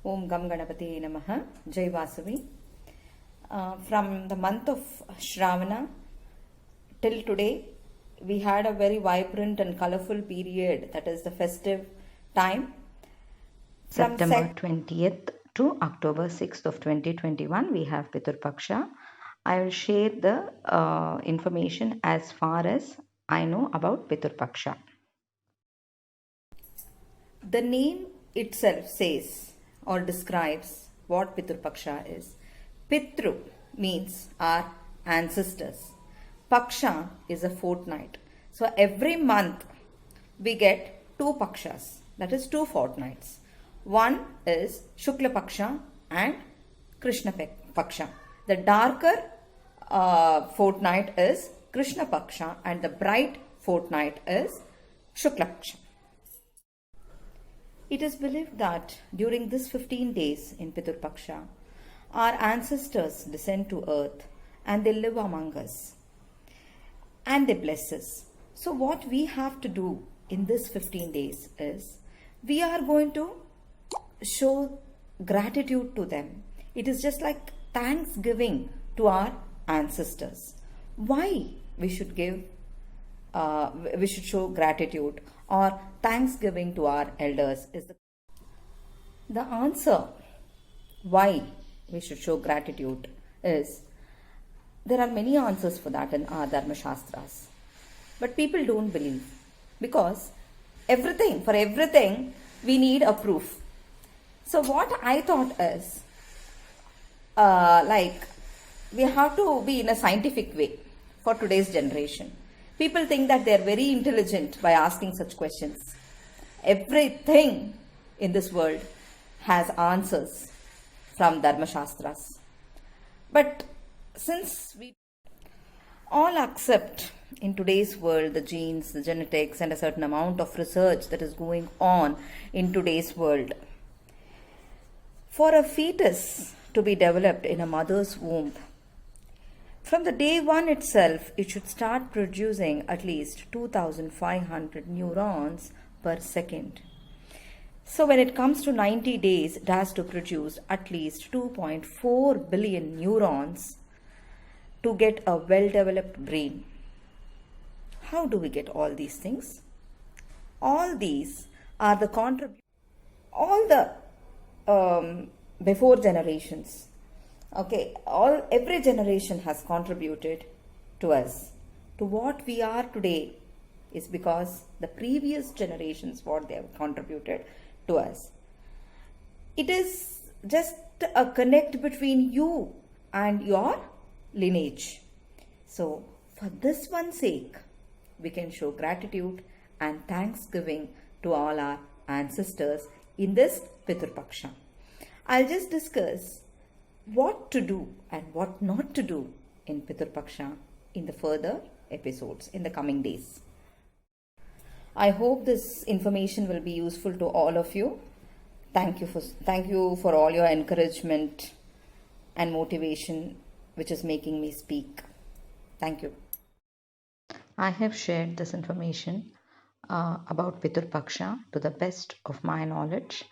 Om Gam Ganapati Namaha, Jai Vasavi. From the month of Shravana till today, we had a very vibrant and colorful period, that is the festive time. From September 20th to October 6th of 2021, we have Pitur Paksha. I will share the information as far as I know about Pitur Paksha. The name itself says or describes what Pitur Paksha is. Pitru means our ancestors. Paksha is a fortnight. So every month we get two Pakshas, that is two fortnights. One is Shukla Paksha and Krishna Paksha. The darker fortnight is Krishna Paksha and the bright fortnight is Shukla Paksha. It is believed that during this 15 days in Pitur Paksha, our ancestors descend to earth and they live among us and they bless us. So what we have to do in this 15 days is we are going to show gratitude to them. It is just like thanksgiving to our ancestors. Why we should show gratitude or thanksgiving to our elders is the answer why we should show gratitude is there are many answers for that in our Dharma Shastras. But people don't believe because for everything we need a proof. So what I thought is we have to be in a scientific way for today's generation. People think that they are very intelligent by asking such questions. Everything in this world has answers from Dharma Shastras. But since we all accept in today's world the genes, the genetics, and a certain amount of research that is going on in today's world, for a fetus to be developed in a mother's womb, from the day one itself, it should start producing at least 2,500 neurons per second. So when it comes to 90 days, it has to produce at least 2.4 billion neurons to get a well-developed brain. How do we get all these things? All these are the all the before generations. Okay, every generation has contributed to us. To what we are today is because the previous generations, what they have contributed to us. It is just a connect between you and your lineage. So for this one's sake, we can show gratitude and thanksgiving to all our ancestors in this Pitur Paksha. I'll just discuss what to do and what not to do in Pitur Paksha in the further episodes in the coming days. I hope this information will be useful to all of you. Thank you for all your encouragement and motivation which is making me speak. Thank you. I have shared this information about Pitur Paksha to the best of my knowledge.